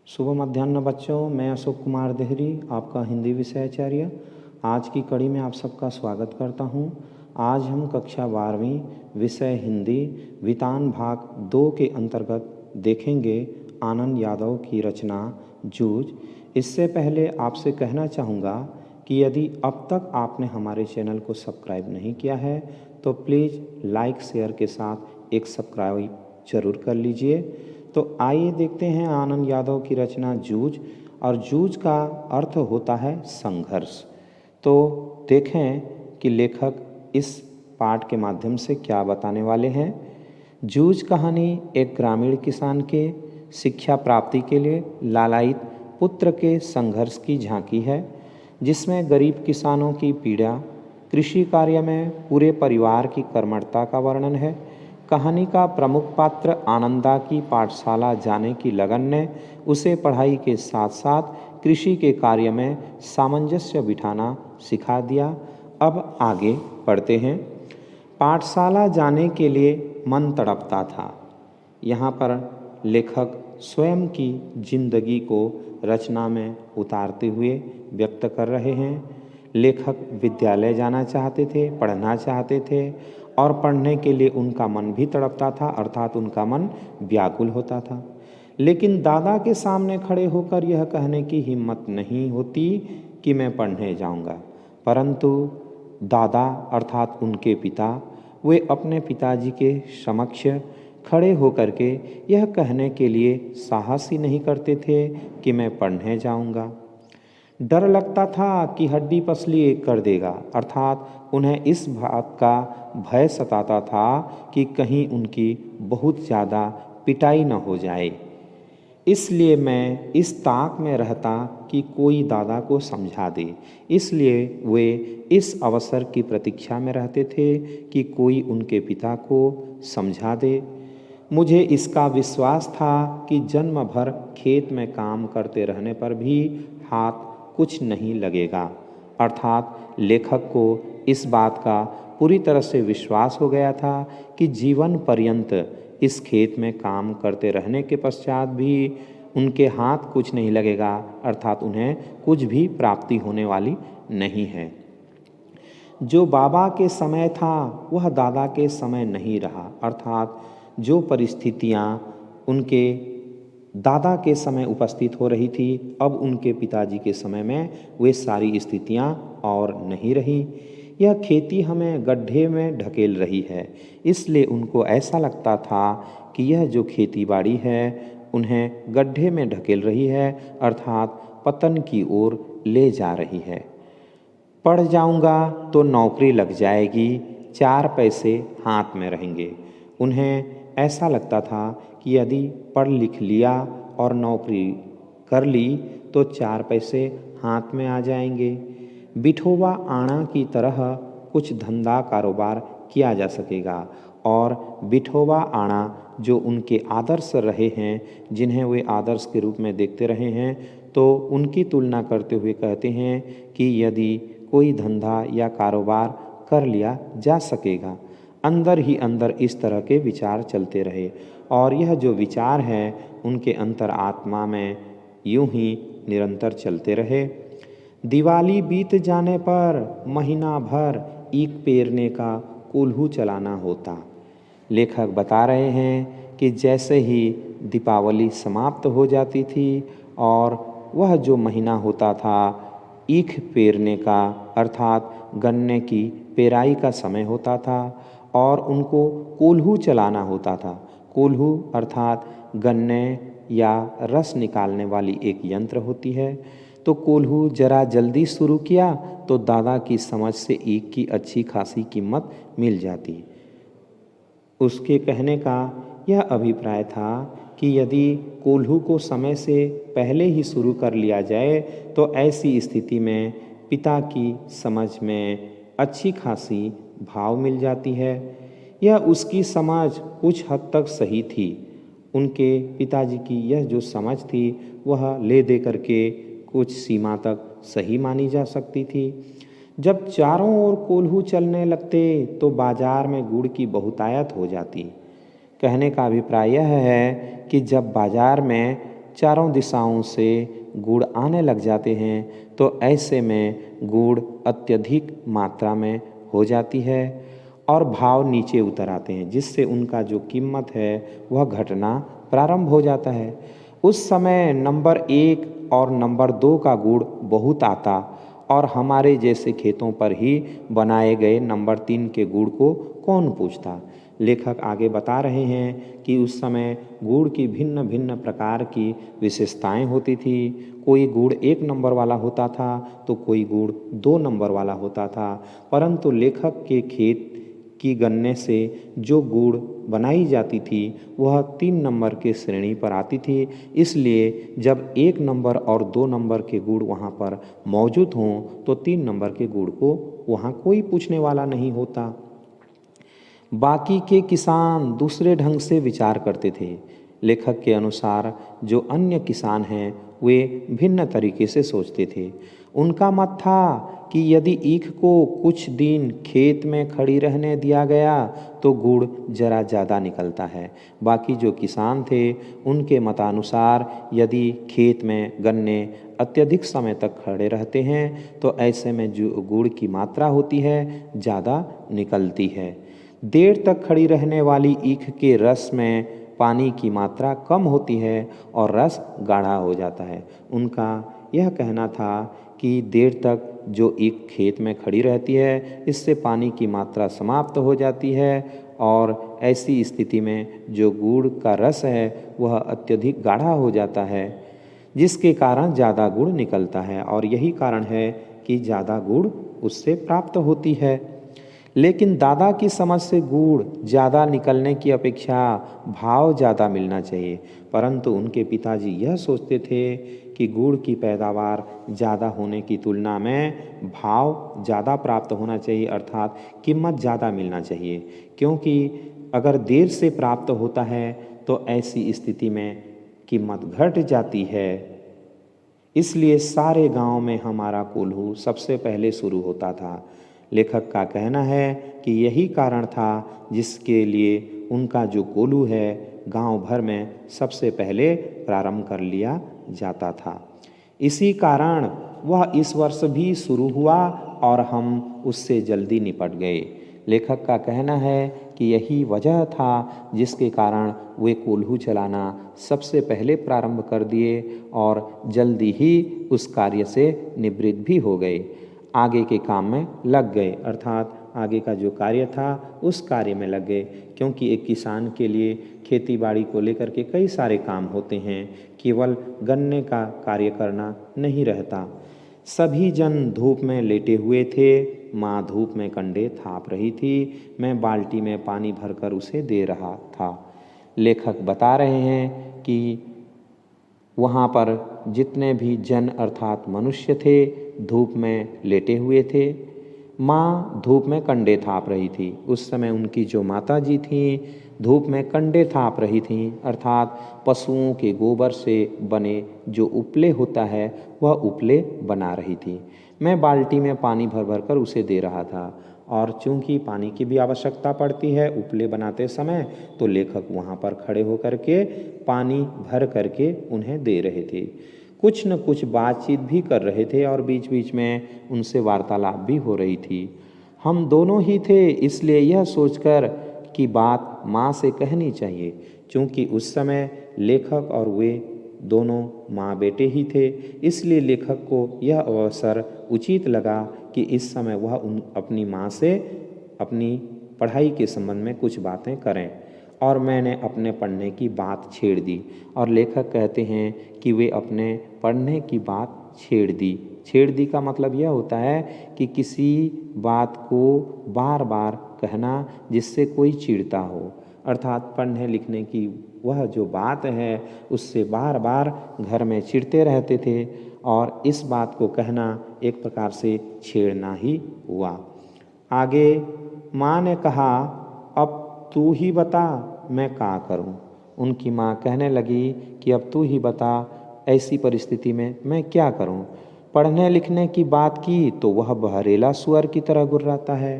शुभ मध्याह्न बच्चों, मैं अशोक कुमार देहरी, आपका हिंदी विषयाचार्य। आज की कड़ी में आप सबका स्वागत करता हूं। आज हम कक्षा 12वीं विषय हिंदी वितान भाग 2 के अंतर्गत देखेंगे आनंद यादव की रचना जूझ। इससे पहले आपसे कहना चाहूँगा कि यदि अब तक आपने हमारे चैनल को सब्सक्राइब नहीं किया है तो प्लीज़ लाइक शेयर के साथ एक सब्सक्राइब जरूर कर लीजिए। तो आइए देखते हैं आनंद यादव की रचना जूझ। और जूझ का अर्थ होता है संघर्ष। तो देखें कि लेखक इस पाठ के माध्यम से क्या बताने वाले हैं। जूझ कहानी एक ग्रामीण किसान के शिक्षा प्राप्ति के लिए लालायित पुत्र के संघर्ष की झांकी है, जिसमें गरीब किसानों की पीड़ा, कृषि कार्य में पूरे परिवार की कर्मठता का वर्णन है। कहानी का प्रमुख पात्र आनंदा की पाठशाला जाने की लगन ने उसे पढ़ाई के साथ साथ कृषि के कार्य में सामंजस्य बिठाना सिखा दिया। अब आगे पढ़ते हैं। पाठशाला जाने के लिए मन तड़पता था। यहाँ पर लेखक स्वयं की जिंदगी को रचना में उतारते हुए व्यक्त कर रहे हैं। लेखक विद्यालय जाना चाहते थे, पढ़ना चाहते थे और पढ़ने के लिए उनका मन भी तड़पता था, अर्थात उनका मन व्याकुल होता था। लेकिन दादा के सामने खड़े होकर यह कहने की हिम्मत नहीं होती कि मैं पढ़ने जाऊंगा। परंतु दादा अर्थात उनके पिता, वे अपने पिताजी के समक्ष खड़े होकर के यह कहने के लिए साहस ही नहीं करते थे कि मैं पढ़ने जाऊंगा। डर लगता था कि हड्डी पसली कर देगा, अर्थात उन्हें इस बात का भय सताता था कि कहीं उनकी बहुत ज़्यादा पिटाई न हो जाए। इसलिए मैं इस ताक में रहता कि कोई दादा को समझा दे। इसलिए वे इस अवसर की प्रतीक्षा में रहते थे कि कोई उनके पिता को समझा दे। मुझे इसका विश्वास था कि जन्म भर खेत में काम करते रहने पर भी हाथ कुछ नहीं लगेगा। अर्थात लेखक को इस बात का पूरी तरह से विश्वास हो गया था कि जीवन पर्यंत इस खेत में काम करते रहने के पश्चात भी उनके हाथ कुछ नहीं लगेगा, अर्थात उन्हें कुछ भी प्राप्ति होने वाली नहीं है। जो बाबा के समय था वह दादा के समय नहीं रहा, अर्थात जो परिस्थितियाँ उनके दादा के समय उपस्थित हो रही थी, अब उनके पिताजी के समय में वे सारी स्थितियाँ और नहीं रही। यह खेती हमें गड्ढे में ढकेल रही है। इसलिए उनको ऐसा लगता था कि यह जो खेती बाड़ी है उन्हें गड्ढे में ढकेल रही है, अर्थात पतन की ओर ले जा रही है। पढ़ जाऊंगा तो नौकरी लग जाएगी, 4 पैसे हाथ में रहेंगे। उन्हें ऐसा लगता था कि यदि पढ़ लिख लिया और नौकरी कर ली तो 4 पैसे हाथ में आ जाएंगे। बिठोबा आना की तरह कुछ धंधा कारोबार किया जा सकेगा। और बिठोबा आना जो उनके आदर्श रहे हैं, जिन्हें वे आदर्श के रूप में देखते रहे हैं, तो उनकी तुलना करते हुए कहते हैं कि यदि कोई धंधा या कारोबार कर लिया जा सकेगा। अंदर ही अंदर इस तरह के विचार चलते रहे और यह जो विचार हैं उनके अंतर आत्मा में यूं ही निरंतर चलते रहे। दिवाली बीत जाने पर महीना भर ईख पेरने का कोल्हू चलाना होता। लेखक बता रहे हैं कि जैसे ही दीपावली समाप्त हो जाती थी और वह जो महीना होता था ईख पेरने का, अर्थात गन्ने की पेराई का समय होता था और उनको कोल्हू चलाना होता था। कोल्हू अर्थात गन्ने या रस निकालने वाली एक यंत्र होती है। तो कोल्हू जरा जल्दी शुरू किया तो दादा की समझ से ईख की अच्छी खासी कीमत मिल जाती। उसके कहने का यह अभिप्राय था कि यदि कोल्हू को समय से पहले ही शुरू कर लिया जाए तो ऐसी स्थिति में पिता की समझ में अच्छी खासी भाव मिल जाती है। यह उसकी समझ कुछ हद तक सही थी। उनके पिताजी की यह जो समझ थी वह ले दे करके कुछ सीमा तक सही मानी जा सकती थी। जब चारों ओर कोल्हू चलने लगते तो बाजार में गुड़ की बहुतायत हो जाती। कहने का अभिप्राय यह है कि जब बाजार में चारों दिशाओं से गुड़ आने लग जाते हैं तो ऐसे में गुड़ अत्यधिक मात्रा में हो जाती है और भाव नीचे उतर आते हैं, जिससे उनका जो कीमत है वह घटना प्रारंभ हो जाता है। उस समय नंबर 1 और नंबर 2 का गुड़ बहुत आता और हमारे जैसे खेतों पर ही बनाए गए नंबर 3 के गुड़ को कौन पूछता। लेखक आगे बता रहे हैं कि उस समय गुड़ की भिन्न भिन्न प्रकार की विशेषताएं होती थी। कोई गुड़ 1 नंबर वाला होता था तो कोई गुड़ 2 नंबर वाला होता था, परंतु लेखक के खेत की गन्ने से जो गुड़ बनाई जाती थी वह 3 नंबर के श्रेणी पर आती थी। इसलिए जब 1 नंबर और 2 नंबर के गुड़ वहाँ पर मौजूद हों तो 3 नंबर के गुड़ को वहाँ कोई पूछने वाला नहीं होता। बाकी के किसान दूसरे ढंग से विचार करते थे। लेखक के अनुसार जो अन्य किसान हैं वे भिन्न तरीके से सोचते थे। उनका मत था कि यदि ईख को कुछ दिन खेत में खड़ी रहने दिया गया तो गुड़ जरा ज़्यादा निकलता है। बाकी जो किसान थे उनके मतानुसार यदि खेत में गन्ने अत्यधिक समय तक खड़े रहते हैं तो ऐसे में जो गुड़ की मात्रा होती है ज़्यादा निकलती है। देर तक खड़ी रहने वाली ईख के रस में पानी की मात्रा कम होती है और रस गाढ़ा हो जाता है। उनका यह कहना था कि देर तक जो ईख खेत में खड़ी रहती है इससे पानी की मात्रा समाप्त हो जाती है और ऐसी स्थिति में जो गुड़ का रस है वह अत्यधिक गाढ़ा हो जाता है, जिसके कारण ज़्यादा गुड़ निकलता है और यही कारण है कि ज़्यादा गुड़ उससे प्राप्त होती है। लेकिन दादा की समझ से गुड़ ज़्यादा निकलने की अपेक्षा भाव ज़्यादा मिलना चाहिए, परंतु उनके पिताजी यह सोचते थे कि गुड़ की पैदावार ज़्यादा होने की तुलना में भाव ज़्यादा प्राप्त होना चाहिए, अर्थात कीमत ज़्यादा मिलना चाहिए, क्योंकि अगर देर से प्राप्त होता है तो ऐसी स्थिति में कीमत घट जाती है। इसलिए सारे गांव में हमारा कोल्हू सबसे पहले शुरू होता था। लेखक का कहना है कि यही कारण था जिसके लिए उनका जो कोल्हू है गांव भर में सबसे पहले प्रारंभ कर लिया जाता था। इसी कारण वह इस वर्ष भी शुरू हुआ और हम उससे जल्दी निपट गए। लेखक का कहना है कि यही वजह था जिसके कारण वे कोल्हू चलाना सबसे पहले प्रारंभ कर दिए और जल्दी ही उस कार्य से निवृत्त भी हो गए, आगे के काम में लग गए, अर्थात आगे का जो कार्य था उस कार्य में लग गए। क्योंकि एक किसान के लिए खेती बाड़ी को लेकर के कई सारे काम होते हैं, केवल गन्ने का कार्य करना नहीं रहता। सभी जन धूप में लेटे हुए थे। माँ धूप में कंडे थाप रही थी, मैं बाल्टी में पानी भरकर उसे दे रहा था। लेखक बता रहे हैं कि वहाँ पर जितने भी जन अर्थात मनुष्य थे धूप में लेटे हुए थे। माँ धूप में कंडे थाप रही थी। उस समय उनकी जो माता जी थीं धूप में कंडे थाप रही थीं, अर्थात पशुओं के गोबर से बने जो उपले होता है वह उपले बना रही थी। मैं बाल्टी में पानी भर भर कर उसे दे रहा था और चूंकि पानी की भी आवश्यकता पड़ती है उपले बनाते समय, तो लेखक वहाँ पर खड़े होकर के पानी भर करके उन्हें दे रहे थे। कुछ न कुछ बातचीत भी कर रहे थे और बीच बीच में उनसे वार्तालाप भी हो रही थी। हम दोनों ही थे, इसलिए यह सोचकर कि बात माँ से कहनी चाहिए, क्योंकि उस समय लेखक और वे दोनों माँ बेटे ही थे। इसलिए लेखक को यह अवसर उचित लगा कि इस समय वह अपनी माँ से अपनी पढ़ाई के संबंध में कुछ बातें करें, और मैंने अपने पढ़ने की बात छेड़ दी। और लेखक कहते हैं कि वे अपने पढ़ने की बात छेड़ दी। छेड़ दी का मतलब यह होता है कि किसी बात को बार बार कहना जिससे कोई चिढ़ता हो, अर्थात पढ़ने लिखने की वह जो बात है उससे बार बार घर में चिढ़ते रहते थे और इस बात को कहना एक प्रकार से छेड़ना ही हुआ। आगे माँ ने कहा, अब तू ही बता मैं क्या करूं। उनकी माँ कहने लगी कि अब तू ही बता, ऐसी परिस्थिति में मैं क्या करूं। पढ़ने लिखने की बात की तो वह बहरेला सुअर की तरह गुर्राता है,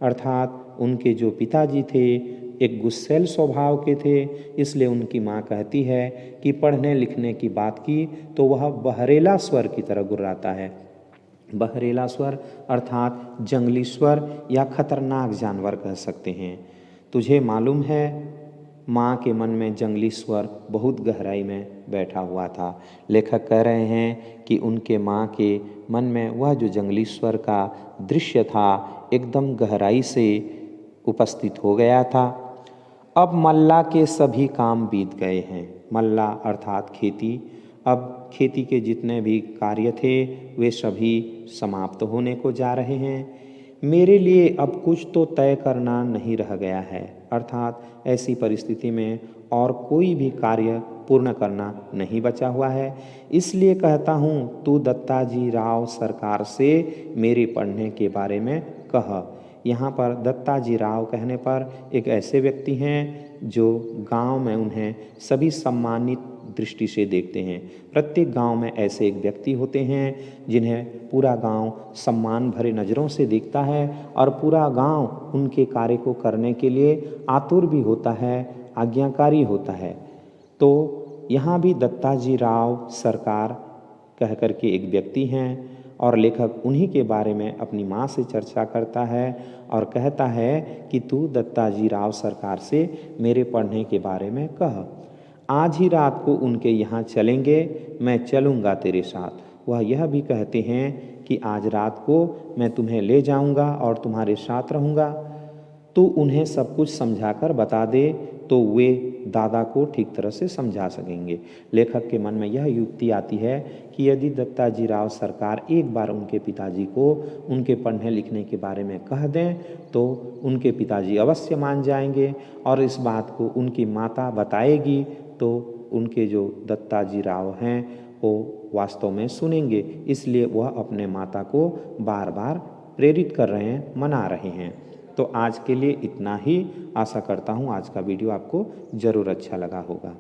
अर्थात उनके जो पिताजी थे एक गुस्सैल स्वभाव के थे, इसलिए उनकी माँ कहती है कि पढ़ने लिखने की बात की तो वह बहरेला स्वर की तरह गुर्राता है। बहरेला स्वर अर्थात जंगली स्वर या खतरनाक जानवर कह सकते हैं। तुझे मालूम है, माँ के मन में जंगली स्वर बहुत गहराई में बैठा हुआ था। लेखक कह रहे हैं कि उनके माँ के मन में वह जो जंगली स्वर का दृश्य था एकदम गहराई से उपस्थित हो गया था। अब मल्ला के सभी काम बीत गए हैं। मल्ला अर्थात खेती। अब खेती के जितने भी कार्य थे वे सभी समाप्त होने को जा रहे हैं। मेरे लिए अब कुछ तो तय करना नहीं रह गया है, अर्थात ऐसी परिस्थिति में और कोई भी कार्य पूर्ण करना नहीं बचा हुआ है। इसलिए कहता हूँ, तू दत्ताजी राव सरकार से मेरे पढ़ने के बारे में कह। यहाँ पर दत्ताजी राव कहने पर एक ऐसे व्यक्ति हैं जो गांव में उन्हें सभी सम्मानित दृष्टि से देखते हैं। प्रत्येक गांव में ऐसे एक व्यक्ति होते हैं जिन्हें पूरा गांव सम्मान भरे नज़रों से देखता है और पूरा गांव उनके कार्य को करने के लिए आतुर भी होता है, आज्ञाकारी होता है। तो यहाँ भी दत्ताजी राव सरकार कह कर के एक व्यक्ति हैं और लेखक उन्हीं के बारे में अपनी माँ से चर्चा करता है और कहता है कि तू दत्ताजी राव सरकार से मेरे पढ़ने के बारे में कह। आज ही रात को उनके यहाँ चलेंगे, मैं चलूँगा तेरे साथ। वह यह भी कहते हैं कि आज रात को मैं तुम्हें ले जाऊँगा और तुम्हारे साथ रहूँगा। तू उन्हें सब कुछ समझाकर बता दे तो वे दादा को ठीक तरह से समझा सकेंगे। लेखक के मन में यह युक्ति आती है कि यदि दत्ताजी राव सरकार एक बार उनके पिताजी को उनके पढ़ने लिखने के बारे में कह दें तो उनके पिताजी अवश्य मान जाएंगे और इस बात को उनकी माता बताएगी तो उनके जो दत्ताजी राव हैं वो वास्तव में सुनेंगे। इसलिए वह अपने माता को बार बार प्रेरित कर रहे हैं, मना रहे हैं। तो आज के लिए इतना ही। आशा करता हूँ आज का वीडियो आपको ज़रूर अच्छा लगा होगा।